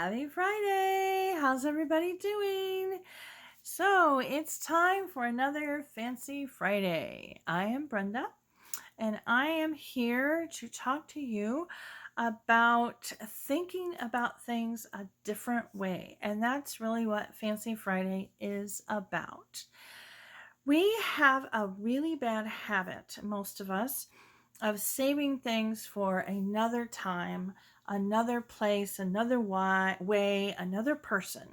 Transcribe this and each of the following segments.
Happy Friday! How's everybody doing? So it's time for another Fancy Friday. I am Brenda, and I am here to talk to you about thinking about things a different way. And that's really what Fancy Friday is about. We have a really bad habit, most of us, of saving things for another time, another place, another way, another person.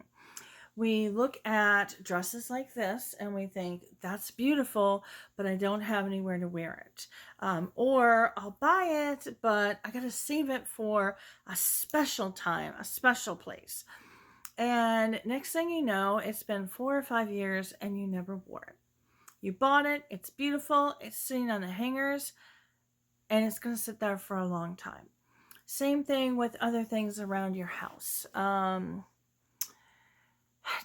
We look at dresses like this and we think, that's beautiful, but I don't have anywhere to wear it. Or I'll buy it, but I got to save it for a special time, a special place. And next thing you know, it's been 4 or 5 years and you never wore it. You bought it, it's beautiful, it's sitting on the hangers, and it's going to sit there for a long time. Same thing with other things around your house.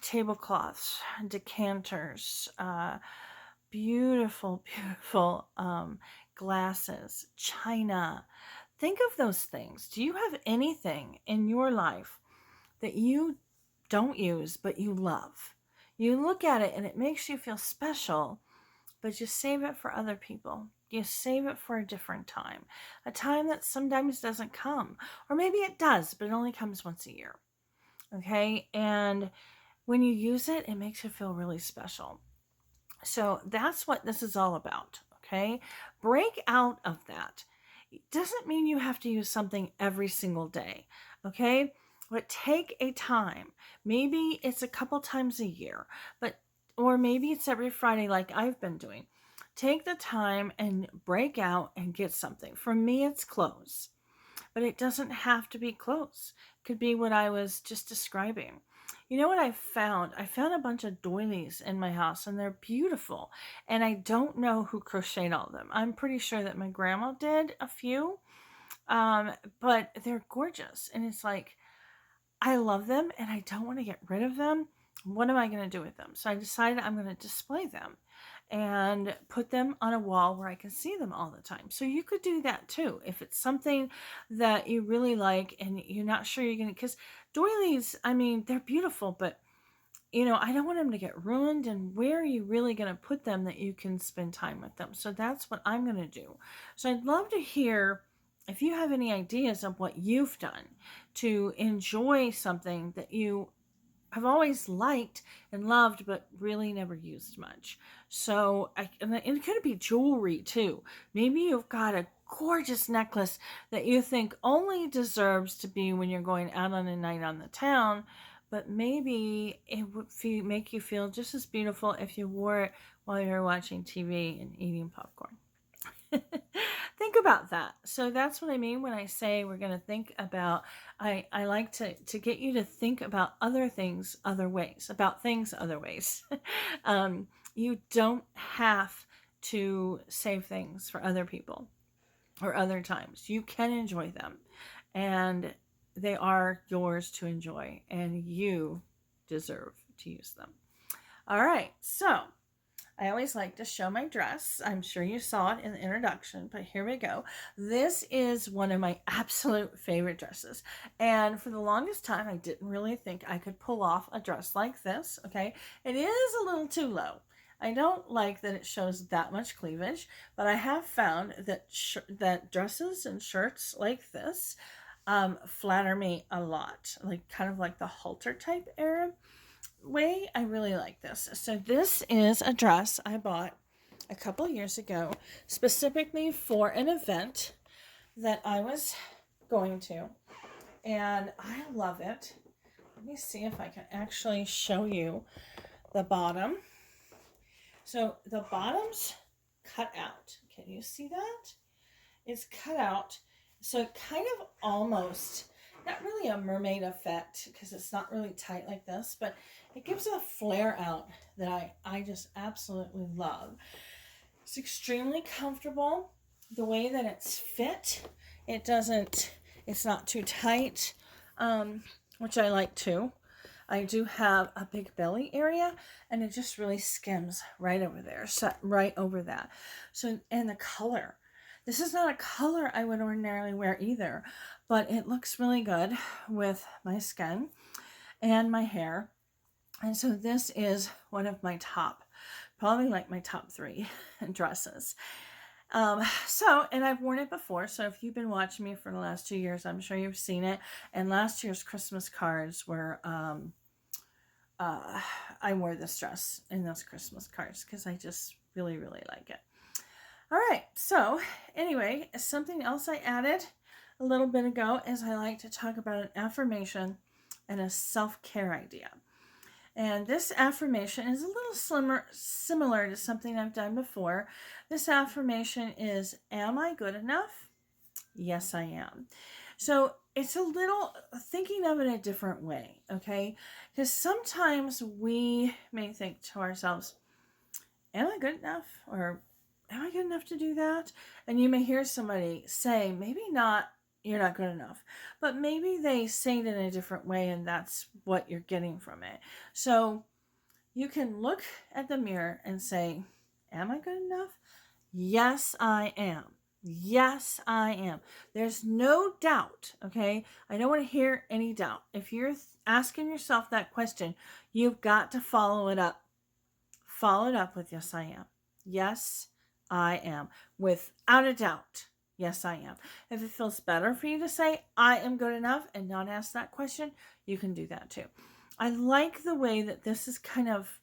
Tablecloths, decanters, beautiful glasses, china. Think of those things. Do you have anything in your life that you don't use but you love? You look at it and it makes you feel special, but you save it for other people. You save it for a different time, a time that sometimes doesn't come, or maybe it does, but it only comes once a year. Okay. And when you use it, it makes you feel really special. So that's what this is all about. Okay. Break out of that. It doesn't mean you have to use something every single day. Okay. But take a time. Maybe it's a couple times a year, or maybe it's every Friday like I've been doing. Take the time and break out and get something. For me, it's clothes, but it doesn't have to be clothes. It could be what I was just describing. You know what I found? I found a bunch of doilies in my house and they're beautiful. And I don't know who crocheted all of them. I'm pretty sure that my grandma did a few, but they're gorgeous. And it's like, I love them and I don't want to get rid of them. What am I going to do with them? So I decided I'm going to display them and put them on a wall where I can see them all the time. So you could do that too. If it's something that you really like and you're not sure you're going to, because doilies, I mean, they're beautiful, but I don't want them to get ruined. And where are you really going to put them that you can spend time with them? So that's what I'm going to do. So I'd love to hear if you have any ideas of what you've done to enjoy something that you have always liked and loved, but really never used much. And it could be jewelry too. Maybe you've got a gorgeous necklace that you think only deserves to be when you're going out on a night on the town, but maybe it would make you feel just as beautiful if you wore it while you're watching TV and eating popcorn. Think about that. So that's what I mean when I say we're going to think about. I like to get you to think about other things other ways, about things other ways. You don't have to save things for other people or other times. You can enjoy them, and they are yours to enjoy, and you deserve to use them. All right, so I always like to show my dress. I'm sure you saw it in the introduction, but here we go. This is one of my absolute favorite dresses. And for the longest time, I didn't really think I could pull off a dress like this, okay? It is a little too low. I don't like that it shows that much cleavage, but I have found that dresses and shirts like this flatter me a lot, like kind of like the halter type era way. I really like this. So this is a dress I bought a couple years ago specifically for an event that I was going to, and I love it. Let me see if I can actually show you the bottom. So the bottom's cut out. Can you see that? It's cut out, so it kind of almost, not really a mermaid effect because it's not really tight like this, but it gives a flare out that I just absolutely love. It's extremely comfortable. The way that it's fit, it's not too tight, which I like too. I do have a big belly area, and it just really skims right over there, so right over that. So, and the color This is not a color I would ordinarily wear either, but it looks really good with my skin and my hair. And so this is one of my top, probably like my top 3 dresses. And I've worn it before. So if you've been watching me for the last 2 years, I'm sure you've seen it. And last year's Christmas cards were, I wore this dress in those Christmas cards because I just really, really like it. All right. So anyway, something else I added a little bit ago is I like to talk about an affirmation and a self-care idea. And this affirmation is a little similar to something I've done before. This affirmation is, am I good enough? Yes, I am. So it's a little thinking of it a different way, okay? Because sometimes we may think to ourselves, am I good enough? Or am I good enough to do that? And you may hear somebody say, maybe not, you're not good enough, but maybe they say it in a different way and that's what you're getting from it. So you can look at the mirror and say, am I good enough? Yes, I am. Yes, I am. There's no doubt, okay? I don't want to hear any doubt. If you're asking yourself that question, you've got to follow it up. Follow it up with, yes, I am. Yes, I am. Without a doubt. Yes, I am. If it feels better for you to say, I am good enough and not ask that question, you can do that too. I like the way that this is kind of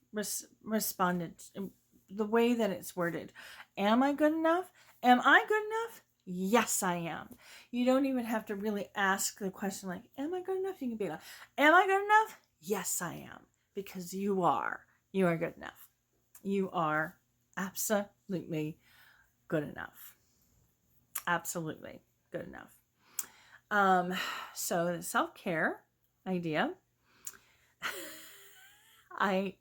responded, the way that it's worded. Am I good enough? Am I good enough? Yes, I am. You don't even have to really ask the question like, am I good enough? You can be like, am I good enough? Yes, I am. Because you are. You are good enough. You are absolutely good enough. Absolutely good enough. So the self-care idea, I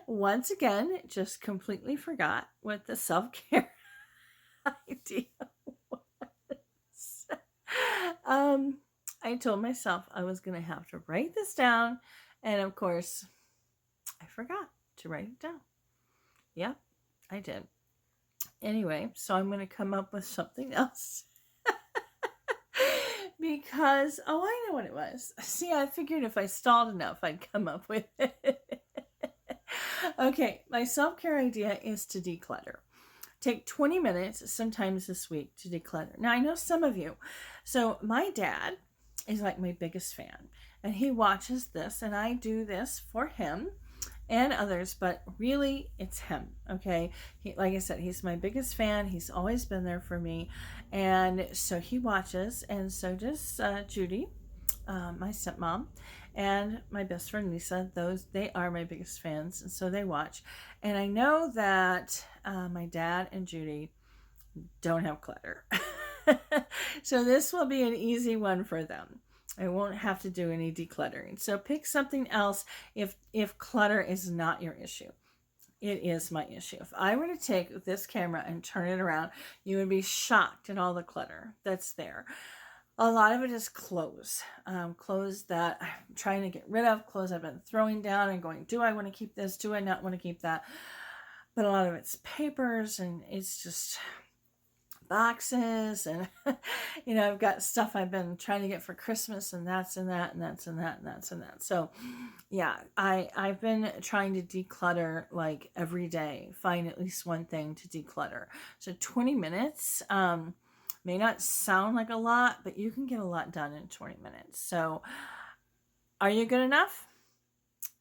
once again just completely forgot what the self-care idea was. I told myself I was going to have to write this down, and of course, I forgot to write it down. Yep, I did. Anyway, so I'm going to come up with something else. Because, oh, I know what it was. See, I figured if I stalled enough, I'd come up with it. Okay, my self-care idea is to declutter. Take 20 minutes sometimes this week to declutter. Now, I know some of you. So my dad is like my biggest fan, and he watches this, and I do this for him and others, but really it's him. Okay, like I said, he's my biggest fan. He's always been there for me, and so he watches, and so does Judy, my stepmom, and my best friend Lisa. They are my biggest fans, and so they watch. And I know that my dad and Judy don't have clutter. So this will be an easy one for them. I won't have to do any decluttering. So pick something else if clutter is not your issue. It is my issue. If I were to take this camera and turn it around, you would be shocked at all the clutter that's there. A lot of it is clothes. Clothes that I'm trying to get rid of, clothes I've been throwing down and going, do I want to keep this? Do I not want to keep that? But a lot of it's papers, and it's just boxes, and I've got stuff I've been trying to get for Christmas, and that's in that, and that's in that, and that's in that. So yeah, I've been trying to declutter like every day, find at least one thing to declutter. So 20 minutes may not sound like a lot, but you can get a lot done in 20 minutes. So are you good enough?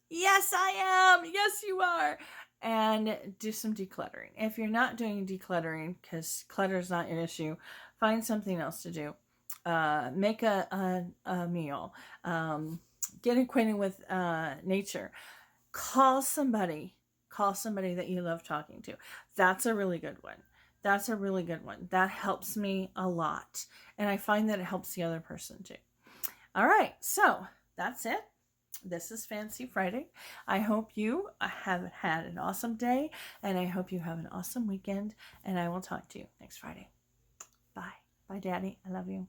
Yes, I am. Yes, you are. And do some decluttering. If you're not doing decluttering because clutter is not your issue, find something else to do. Make a meal. Get acquainted with nature. Call somebody that you love talking to. That's a really good one. That's a really good one. That helps me a lot. And I find that it helps the other person too. All right, so that's it. This is Fancy Friday. I hope you have had an awesome day, and I hope you have an awesome weekend, and I will talk to you next Friday. Bye. Bye, Daddy. I love you.